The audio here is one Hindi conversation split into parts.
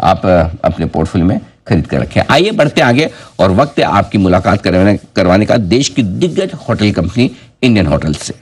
आप अपने पोर्टफोलियो में खरीद कर रखें। आइए बढ़ते आगे और वक्त है आपकी मुलाकात करवाने का देश की दिग्गज होटल कंपनी इंडियन होटल्स से।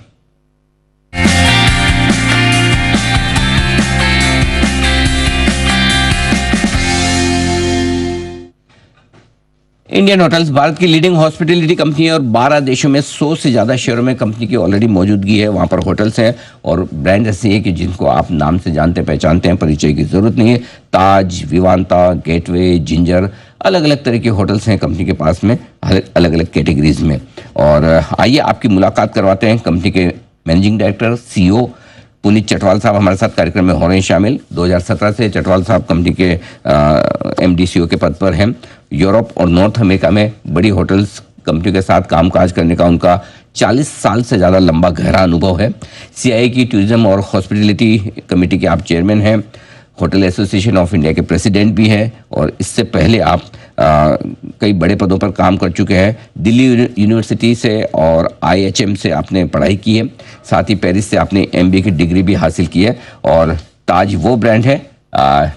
इंडियन होटल्स भारत की लीडिंग हॉस्पिटैलिटी कंपनी है और 12 देशों में 100 से ज़्यादा शहरों में कंपनी की ऑलरेडी मौजूदगी है। वहाँ पर होटल्स हैं और ब्रांड ऐसी है कि जिनको आप नाम से जानते पहचानते हैं, परिचय की ज़रूरत नहीं है। ताज, विवांता, गेटवे, जिंजर, अलग अलग तरह के होटल्स हैं कंपनी के पास में, अलग अलग कैटेगरीज में। और आइए आपकी मुलाकात करवाते हैं कंपनी के managing director, CEO Puneet Chatwal साहब हमारे साथ कार्यक्रम में हो रहे हैं शामिल। 2017 से चटवाल साहब कंपनी के MD CEO के पद पर हैं। यूरोप और नॉर्थ अमेरिका में बड़ी होटल्स कंपनी के साथ कामकाज करने का उनका 40 साल से ज़्यादा लंबा गहरा अनुभव है। CII की टूरिज्म और हॉस्पिटैलिटी कमेटी के आप चेयरमैन हैं, होटल एसोसिएशन ऑफ इंडिया के प्रेसिडेंट भी हैं और इससे पहले आप कई बड़े पदों पर काम कर चुके हैं। दिल्ली यूनिवर्सिटी से और IHM से आपने पढ़ाई की है, साथ ही पेरिस से आपने MBA की डिग्री भी हासिल की है। और ताज वो ब्रांड है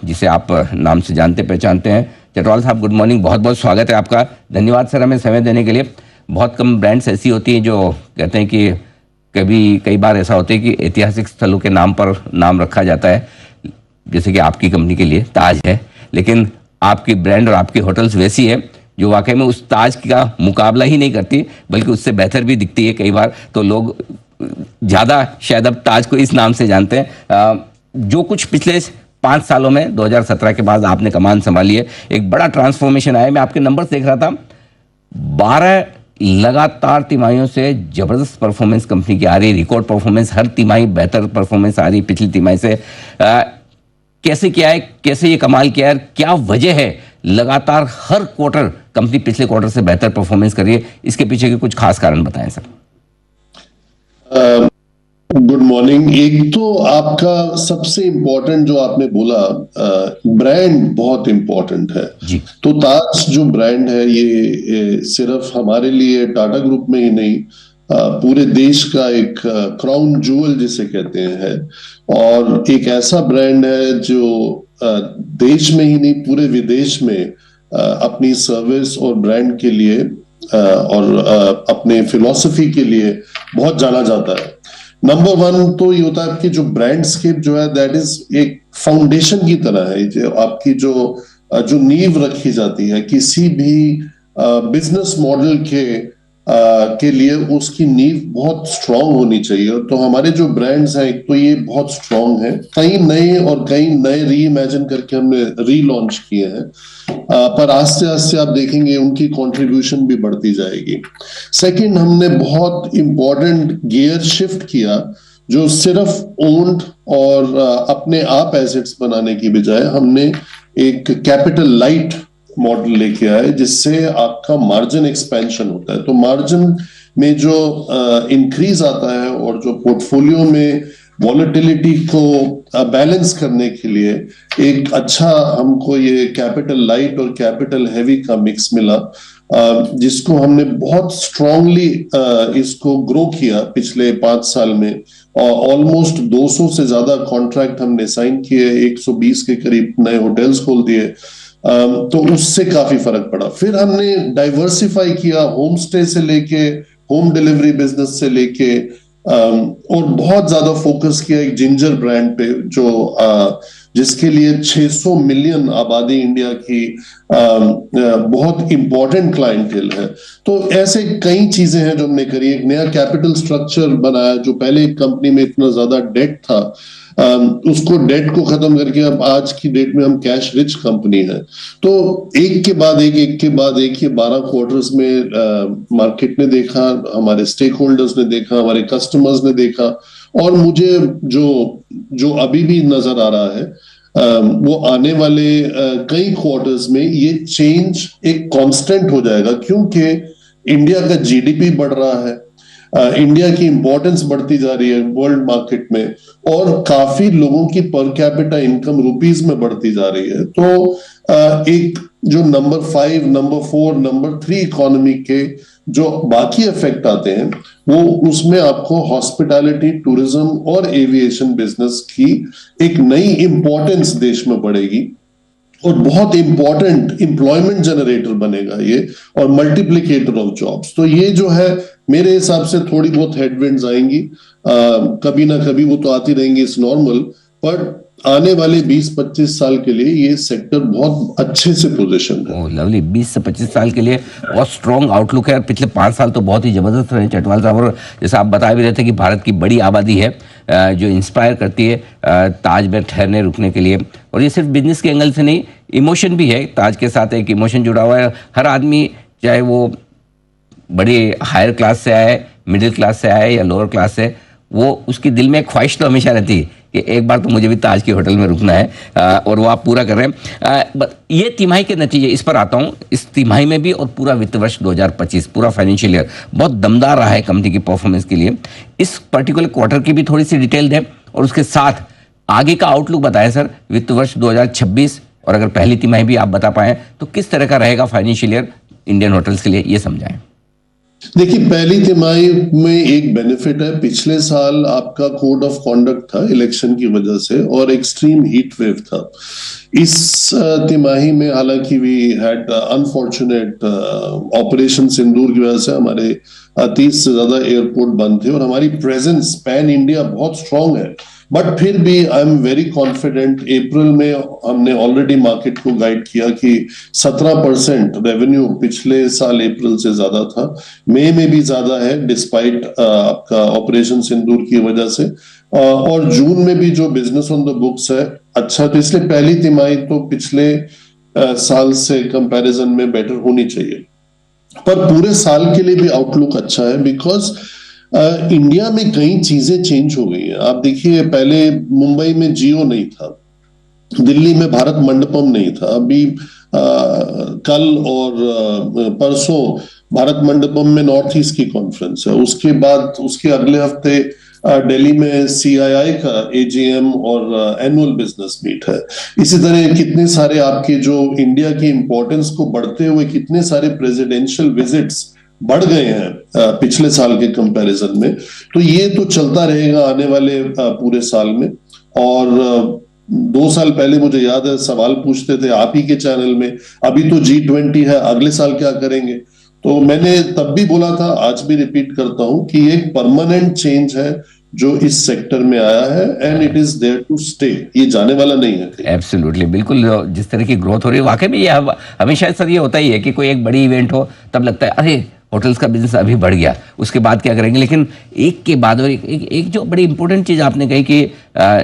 जिसे आप नाम से जानते पहचानते हैं। चटवाल साहब, गुड मॉर्निंग, बहुत बहुत स्वागत है आपका। धन्यवाद सर हमें समय देने के लिए। बहुत कम ब्रांड्स ऐसी होती हैं जो कहते हैं कि कई बार ऐसा होता है कि ऐतिहासिक स्थलों के नाम पर नाम रखा जाता है, जैसे कि आपकी कंपनी के लिए ताज है, लेकिन आपकी ब्रांड और आपकी होटल्स वैसी है जो वाकई में उस ताज का मुकाबला ही नहीं करती, बल्कि उससे बेहतर भी दिखती है। कई बार तो लोग ज़्यादा शायद अब ताज को इस नाम से जानते हैं। जो कुछ पिछले 5 सालों में 2017 के बाद आपने कमान संभाली है, एक बड़ा ट्रांसफॉर्मेशन आया। मैं आपके नंबर देख रहा था, 12 लगातार तिमाहियों से जबरदस्त परफॉर्मेंस कंपनी की आ रही, रिकॉर्ड परफॉर्मेंस, हर तिमाही बेहतर परफॉर्मेंस आ रही पिछली तिमाही से। कैसे किया है, कैसे ये कमाल किया है, क्या वजह है लगातार हर क्वार्टर कंपनी पिछले क्वार्टर से बेहतर परफॉर्मेंस कर रही है? इसके पीछे के कुछ खास कारण बताएं सर। Good morning. एक तो आपका सबसे इंपॉर्टेंट जो आपने बोला, ब्रांड बहुत इंपॉर्टेंट है जी। तो ताज जो ब्रांड है ये सिर्फ हमारे लिए टाटा ग्रुप में ही नहीं, पूरे देश का एक क्राउन जूवल जिसे कहते हैं, और एक ऐसा ब्रांड है जो देश में ही नहीं पूरे विदेश में अपनी सर्विस और ब्रांड के लिए और अपने फिलॉसफी के लिए बहुत जाना जाता है। नंबर 1 तो ये होता है कि जो ब्रांडस्केप जो है दैट इज एक फाउंडेशन की तरह है, जो आपकी जो नींव रखी जाती है किसी भी बिजनेस मॉडल के लिए, उसकी नींव बहुत स्ट्रांग होनी चाहिए। तो हमारे जो ब्रांड्स हैं, एक तो ये बहुत स्ट्रांग है, कई नए री इमेजिन करके हमने रीलॉन्च किए हैं, पर आस्ते आस्ते आप देखेंगे उनकी कंट्रीब्यूशन भी बढ़ती जाएगी। सेकंड, हमने बहुत इंपॉर्टेंट गियर शिफ्ट किया, जो सिर्फ ओन्ड और अपने आप एसेट्स बनाने की बजाय हमने एक कैपिटल लाइट मॉडल लेके आए, जिससे आपका मार्जिन एक्सपेंशन होता है। तो मार्जिन में जो इंक्रीज आता है और जो पोर्टफोलियो में वॉलेटिलिटी को बैलेंस करने के लिए एक अच्छा हमको ये कैपिटल लाइट और कैपिटल हैवी का मिक्स मिला, जिसको हमने बहुत स्ट्रांगली इसको ग्रो किया पिछले 5 साल में। और ऑलमोस्ट 200 से ज्यादा कॉन्ट्रैक्ट हमने साइन किए, 120 के करीब नए होटल्स खोल दिए, तो उससे काफी फर्क पड़ा। फिर हमने डाइवर्सिफाई किया, होम स्टे से लेके होम डिलीवरी बिजनेस से लेके, और बहुत ज्यादा फोकस किया एक जिंजर ब्रांड पे, जो जिसके लिए 600 मिलियन आबादी इंडिया की बहुत इंपॉर्टेंट क्लाइंटेल है। तो ऐसे कई चीजें हैं जो हमने करी। एक नया कैपिटल स्ट्रक्चर बनाया, जो पहले कंपनी में इतना ज्यादा डेट था, उसको डेट को खत्म करके अब आज की डेट में हम कैश रिच कंपनी है। तो एक के बाद एक ये 12 क्वार्टर्स में मार्केट ने देखा, हमारे स्टेक होल्डर्स ने देखा, हमारे कस्टमर्स ने देखा, और मुझे जो अभी भी नजर आ रहा है वो आने वाले कई क्वार्टर्स में ये चेंज एक कांस्टेंट हो जाएगा, क्योंकि इंडिया का GDP बढ़ रहा है, इंडिया की इंपॉर्टेंस बढ़ती जा रही है वर्ल्ड मार्केट में, और काफी लोगों की पर कैपिटा इनकम रुपीस में बढ़ती जा रही है। तो एक जो नंबर 5, नंबर 4, नंबर 3 इकोनॉमी के जो बाकी इफेक्ट आते हैं, वो उसमें आपको हॉस्पिटैलिटी, टूरिज्म और एविएशन बिजनेस की एक नई इंपॉर्टेंस देश में बढ़ेगी। और बहुत इंपॉर्टेंट एम्प्लॉयमेंट जनरेटर बनेगा ये, और मल्टीप्लिकेटर ऑफ जॉब्स। तो ये जो है मेरे हिसाब से थोड़ी बहुत हेडविंड्स आएंगी, कभी ना कभी वो तो आती रहेंगी, इट्स नॉर्मल, पर आने वाले 20-25 साल के लिए ये सेक्टर बहुत अच्छे से पोजीशन है। ओह लवली, 20 से 25 साल के लिए बहुत स्ट्रॉन्ग आउटलुक है। पिछले 5 साल तो बहुत ही जबरदस्त रहे चटवाल साहब, और जैसा आप बता भी रहे थे कि भारत की बड़ी आबादी है जो इंस्पायर करती है ताज में ठहरने रुकने के लिए। और ये सिर्फ बिजनेस के एंगल से नहीं, इमोशन भी है, ताज के साथ एक इमोशन जुड़ा हुआ है। हर आदमी, चाहे वो बड़े हायर क्लास से आए, मिडिल क्लास से आए या लोअर क्लास से, वो उसकी दिल में एक ख्वाहिश तो हमेशा रहती है कि एक बार तो मुझे भी ताज की होटल में रुकना है, और वो आप पूरा कर रहे हैं। ये तिमाही के नतीजे, इस पर आता हूँ। इस तिमाही में भी और पूरा वित्त वर्ष 2025 पूरा फाइनेंशियल ईयर बहुत दमदार रहा है कंपनी की परफॉर्मेंस के लिए। इस पर्टिकुलर क्वार्टर की भी थोड़ी सी डिटेल दें, और उसके साथ आगे का आउटलुक बताएं सर, वित्त वर्ष 2026, और अगर पहली तिमाही भी आप बता पाएं तो किस तरह का रहेगा फाइनेंशियल ईयर इंडियन होटल्स के लिए, ये समझाएं। देखिए, पहली तिमाही में एक बेनिफिट है, पिछले साल आपका कोड ऑफ कॉन्डक्ट था इलेक्शन की वजह से और एक्सट्रीम हीट वेव था। इस तिमाही में हालांकि वी हैड अनफॉर्चुनेट ऑपरेशन सिंदूर की वजह से हमारे 30 से ज्यादा एयरपोर्ट बंद थे, और हमारी प्रेजेंस पैन इंडिया बहुत स्ट्रांग है। बट फिर भी आई एम वेरी कॉन्फिडेंट। अप्रैल में हमने ऑलरेडी मार्केट को गाइड किया कि 17% रेवेन्यू पिछले साल अप्रैल से ज्यादा था, मई में भी ज्यादा है डिस्पाइट आपका ऑपरेशन सिंदूर की वजह से, और जून में भी जो बिजनेस ऑन द बुक्स है अच्छा। तो इसलिए पहली तिमाही तो पिछले साल से कंपैरिजन में बेटर होनी चाहिए, पर पूरे साल के लिए भी आउटलुक अच्छा है, बिकॉज इंडिया में कई चीजें चेंज हो गई हैं। आप देखिए, पहले मुंबई में जियो नहीं था, दिल्ली में भारत मंडपम नहीं था, अभी कल और परसों भारत मंडपम में नॉर्थ ईस्ट की कॉन्फ्रेंस है, उसके बाद उसके अगले हफ्ते दिल्ली में CII का AGM और एनुअल बिजनेस मीट है। इसी तरह कितने सारे आपके जो इंडिया की इंपॉर्टेंस को बढ़ते हुए कितने सारे प्रेसिडेंशियल विजिट्स बढ़ गए हैं पिछले साल के कंपैरिजन में। तो ये तो चलता रहेगा आने वाले पूरे साल में। और 2 साल पहले मुझे याद है सवाल पूछते थे आप ही के चैनल में, अभी तो G20 है, अगले साल क्या करेंगे? तो मैंने तब भी बोला था, आज भी रिपीट करता हूं कि एक परमानेंट चेंज है जो इस सेक्टर में आया है, and it is there to stay. ये जाने वाला नहीं है। एब्सोल्युटली, बिल्कुल। जिस तरह की ग्रोथ हो रही है, वाकई में ये हमेशा सर ये होता ही है कि कोई एक बड़ी इवेंट हो तब लगता है अरे होटल्स का बिजनेस अभी बढ़ गया, उसके बाद क्या करेंगे। लेकिन एक के बाद और एक जो बड़ी इंपॉर्टेंट चीज़ आपने कही कि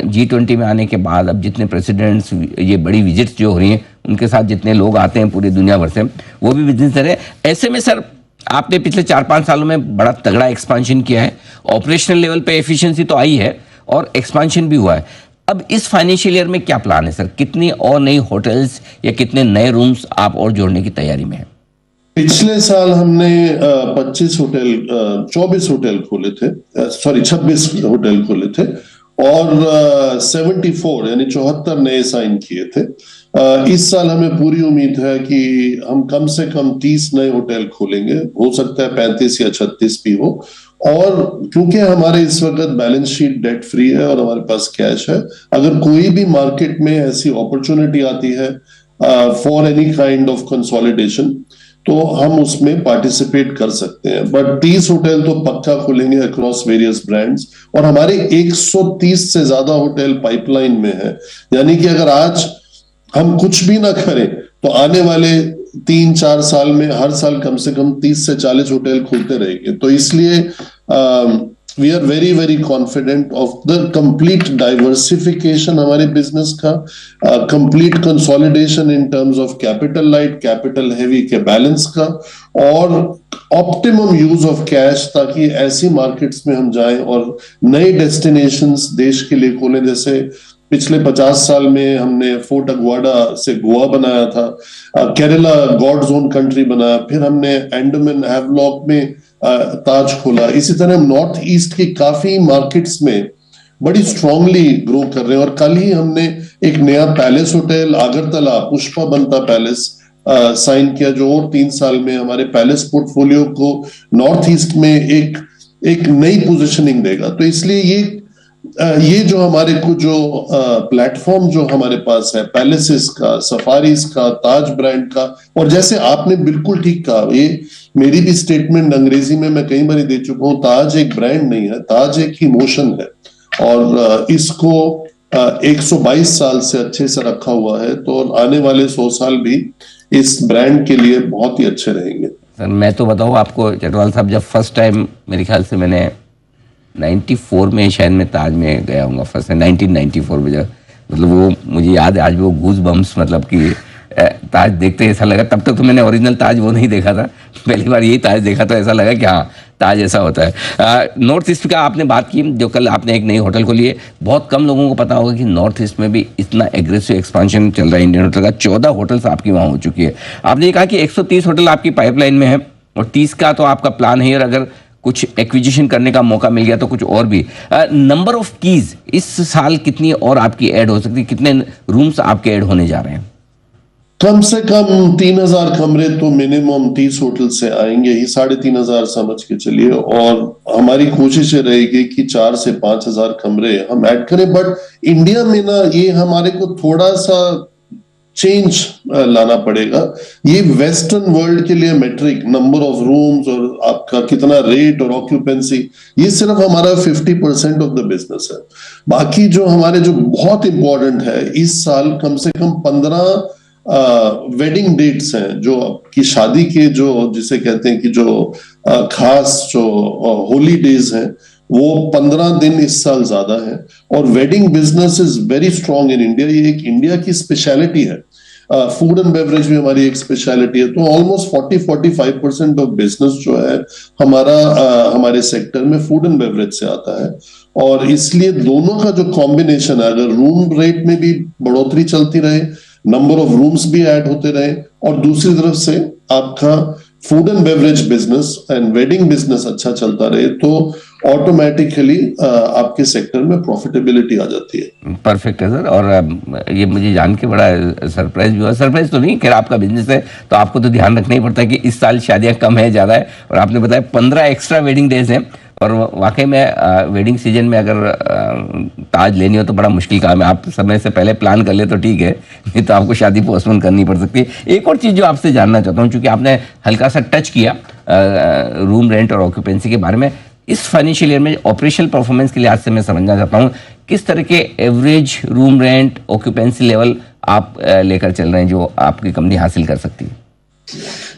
G20 में आने के बाद अब जितने प्रेसिडेंट्स, ये बड़ी विजिट्स जो हो रही हैं, उनके साथ जितने लोग आते हैं पूरी दुनिया भर से, वो भी बिजनेस कर रहे हैं। ऐसे में सर आपने पिछले 4-5 सालों में बड़ा तगड़ा एक्सपांशन किया है, ऑपरेशनल लेवल पे एफिशिएंसी तो आई है और एक्सपांशन भी हुआ है। अब इस फाइनेंशियल ईयर में क्या प्लान है सर? कितनी और नई होटल्स या कितने नए रूम्स आप और जोड़ने की तैयारी में है? पिछले साल हमने 25 होटल 24 होटल खोले थे, सॉरी 26 होटल खोले थे, और 74 यानी 74 नए साइन किए थे। इस साल हमें पूरी उम्मीद है कि हम कम से कम 30 नए होटल खोलेंगे, हो सकता है 35 या 36 भी हो। और क्योंकि हमारे इस वक्त बैलेंस शीट डेट फ्री है और हमारे पास कैश है, अगर कोई भी मार्केट में ऐसी अपॉर्चुनिटी आती है for any kind of consolidation, तो हम उसमें पार्टिसिपेट कर सकते हैं। बट 30 होटल तो पक्का खुलेंगे अक्रॉस वेरियस ब्रांड्स, और हमारे 130 से ज्यादा होटल पाइपलाइन में है। यानी कि अगर आज हम कुछ भी ना करें तो आने वाले 3-4 साल में हर साल कम से कम 30 से 40 होटल खुलते रहेंगे। तो इसलिए we are very very confident of the complete diversification हमारे बिजनेस का, complete consolidation in terms of capital light capital heavy के बैलेंस का, और ऑप्टिमम यूज ऑफ कैश, ताकि ऐसी मार्केट्स में हम जाएं और नए डेस्टिनेशंस देश के लिए खोलें। जैसे पिछले 50 साल में हमने फोर्ट अगवाडा से गोवा बनाया था, केरला गॉड जोन कंट्री बनाया, फिर हमने अंडमान हैवलॉक में ताज खोला। इसी तरह हम नॉर्थ ईस्ट की काफी मार्केट्स में बड़ी स्ट्रांगली ग्रो कर रहे हैं। और कल ही हमने एक नया पैलेस होटल अगरतला पुष्पा बनता पैलेस साइन किया, जो और 3 साल में हमारे पैलेस पोर्टफोलियो को नॉर्थ ईस्ट में एक नई पोजीशनिंग देगा। तो इसलिए ये ये जो हमारे को जो प्लेटफॉर्म जो हमारे पास है, पैलेसेस का, सफारीज का, ताज ब्रांड का, और जैसे आपने बिल्कुल ठीक कहा, ये मेरी भी स्टेटमेंट अंग्रेजी में मैं कई बार दे चुका हूं, ताज एक ब्रांड नहीं है, ताज एक इमोशन है। और इसको 122 साल से अच्छे से रखा हुआ है, तो आने वाले 100 साल भी इस ब्रांड के लिए बहुत ही अच्छे रहेंगे। सर मैं तो बताऊं आपको चटवाल साहब, जब फर्स्ट टाइम मेरे ख्याल से मैंने 94 में शायद मैं ताज में गया हूँ फर्स्ट 1994 में, जब मतलब वो मुझे याद है आज भी वो गूज बम्स, मतलब कि ताज देखते ऐसा लगा, तब तक तो मैंने ओरिजिनल ताज वो नहीं देखा था, पहली बार यही ताज देखा तो ऐसा लगा कि हाँ ताज ऐसा होता है। नॉर्थ ईस्ट का आपने बात की, जो कल आपने एक नई होटल खोली है, बहुत कम लोगों को पता होगा कि नॉर्थ ईस्ट में भी इतना एग्रेसिव एक्सपांशन चल रहा है इंडियन होटल का। 14 होटल्स आपकी वहाँ हो चुकी है। आपने ये कहा कि 130 होटल आपकी पाइपलाइन में है और 30 का तो आपका प्लान है, और अगर कुछ एक्विजिशन करने का मौका मिल गया तो कुछ और भी। नंबर ऑफ कीज इस साल कितनी और आपकी ऐड हो सकती है, कितने रूम्स आपके ऐड होने जा रहे हैं? कम से कम 3000 कमरे तो मिनिमम 30 होटल से आएंगे ही, 3500 समझ के चलिए, और हमारी कोशिश रहेगी कि 4 से 5000 कमरे हम ऐड करें। बट इंडिया में ना ये हमारे को थोड़ा सा चेंज लाना पड़ेगा। ये वेस्टर्न वर्ल्ड के लिए मेट्रिक, नंबर ऑफ रूम्स और आपका कितना रेट और ऑक्यूपेंसी, ये सिर्फ हमारा 50% ऑफ द बिजनेस है। बाकी जो हमारे जो बहुत इंपॉर्टेंट है, इस साल कम से कम 15 वेडिंग डेट्स हैं, जो आपकी शादी के जो जिसे कहते हैं कि जो खास जो होली डेज हैं, वो 15 दिन इस साल ज्यादा है। और wedding business is very strong in India, ये एक इंडिया की स्पेशलिटी है। फूड एंड बेवरेज भी हमारी एक स्पेशलिटी है। तो ऑलमोस्ट 40-45% ऑफ बिजनेस जो है हमारा हमारे सेक्टर में फूड एंड बेवरेज से आता है। और इसलिए दोनों का जो कॉम्बिनेशन है, अगर रूम रेट में भी बढ़ोतरी चलती रहे, नंबर ऑफ रूम्स भी ऐड होते रहे, और दूसरी तरफ से आपका food and beverage business and wedding business अच्छा चलता रहे, तो ऑटोमेटिकली आपके सेक्टर में प्रॉफिटेबिलिटी आ जाती है। परफेक्ट है सर। और ये मुझे जान के बड़ा सरप्राइज भी हुआ, सरप्राइज तो नहीं, खैर आपका बिजनेस है तो आपको तो ध्यान रखना ही पड़ता है कि इस साल शादियां कम है ज़्यादा है, और आपने बताया 15 एक्स्ट्रा वेडिंग डेज हैं। और वाकई में वेडिंग सीजन में अगर ताज लेनी हो तो बड़ा मुश्किल काम है। आप समय से पहले प्लान कर ले तो ठीक है, नहीं तो आपको शादी पोस्टपोन करनी पड़ सकती है। एक और चीज़ जो आपसे जानना चाहता हूँ, चूँकि आपने हल्का सा टच किया रूम रेंट और ऑक्यूपेंसी के बारे में, इस फाइनेंशियल ईयर में ऑपरेशनल परफॉर्मेंस के लिहाज से मैं समझना चाहता हूँ किस तरह के average room rent occupancy level आप लेकर चल रहे हैं जो आपकी कंपनी हासिल कर सकती है?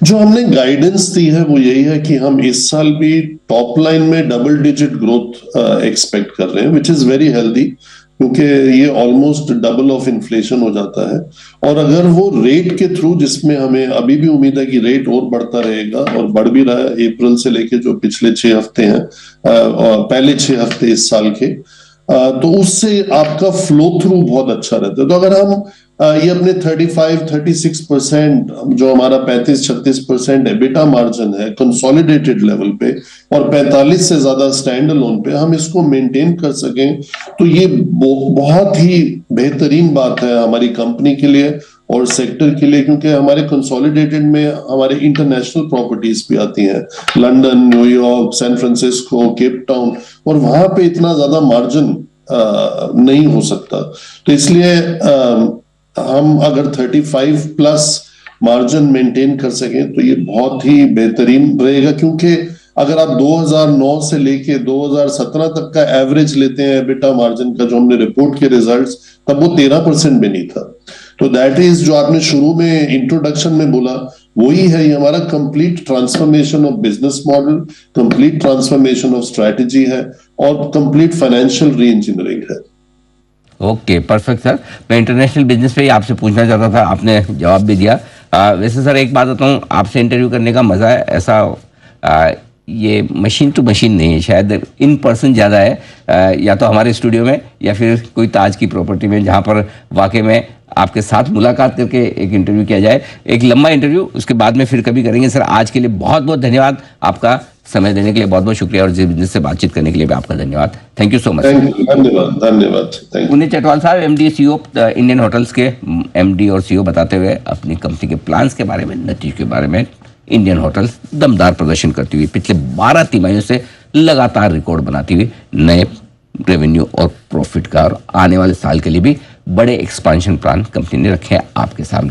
जो हमने गाइडेंस दी है वो यही है कि हम इस साल भी टॉप लाइन में डबल डिजिट ग्रोथ एक्सपेक्ट कर रहे हैं, विच इज वेरी हेल्दी, क्योंकि ये ऑलमोस्ट डबल ऑफ इन्फ्लेशन हो जाता है। और अगर वो रेट के थ्रू, जिसमें हमें अभी भी उम्मीद है कि रेट और बढ़ता रहेगा और बढ़ भी रहा है, अप्रैल से लेके जो पिछले 6 हफ्ते हैं, पहले 6 हफ्ते इस साल के, तो उससे आपका फ्लो थ्रू बहुत अच्छा रहता है। तो अगर हम ये अपने 35-36% जो हमारा 35-36% एबिटा मार्जिन है कंसोलिडेटेड लेवल पे, और 45 से ज्यादा स्टैंड अलोन पे हम इसको मेंटेन कर सकें, तो ये बहुत ही बेहतरीन बात है हमारी कंपनी के लिए और सेक्टर के लिए, क्योंकि हमारे कंसोलिडेटेड में हमारे इंटरनेशनल प्रॉपर्टीज भी आती हैं, London, New York, San Francisco, Cape Town, और वहां पे इतना ज्यादा मार्जिन नहीं हो सकता। तो इसलिए हम अगर 35 प्लस मार्जिन मेंटेन कर सकें तो ये बहुत ही बेहतरीन रहेगा, क्योंकि अगर आप 2009 से लेके 2017 तक का एवरेज लेते हैं एबिटा मार्जिन का, जो हमने रिपोर्ट के रिजल्ट्स, तब वो 13% में नहीं था। तो दैट इज जो आपने शुरू में इंट्रोडक्शन में बोला, वही है, ये हमारा complete transformation of business model, complete transformation of strategy है, और कंप्लीट फाइनेंशियल री इंजीनियरिंग है। Okay perfect sir. मैं इंटरनेशनल बिजनेस पे ही आपसे पूछना चाहता था, आपने जवाब भी दिया। वैसे सर एक बात बताऊँ, आपसे इंटरव्यू करने का मज़ा है ऐसा ये मशीन टू मशीन नहीं है, शायद इन पर्सन ज़्यादा है, या तो हमारे स्टूडियो में या फिर कोई ताज की प्रॉपर्टी में, जहाँ पर वाकई में आपके साथ मुलाकात करके एक इंटरव्यू किया जाए, एक लंबा इंटरव्यू, उसके बाद में फिर कभी करेंगे। सर आज के लिए बहुत बहुत धन्यवाद, आपका समय देने के लिए बहुत बहुत शुक्रिया, और बिजनेस से बातचीत करने के लिए भी आपका धन्यवाद। Thank you so much. धन्यवाद धन्यवाद। पुनीत चटवाल साहब, एमडी सीईओ इंडियन होटल्स के एमडी और सीईओ, बताते हुए अपनी कंपनी के प्लान्स के बारे में, नतीजों के बारे में। इंडियन होटल्स दमदार प्रदर्शन करती हुई पिछले 12 तिमाहियों से लगातार रिकॉर्ड बनाती हुई नए रेवेन्यू और प्रॉफिट का, और आने वाले साल के लिए भी बड़े एक्सपांशन प्लान कंपनी ने रखे हैं आपके सामने।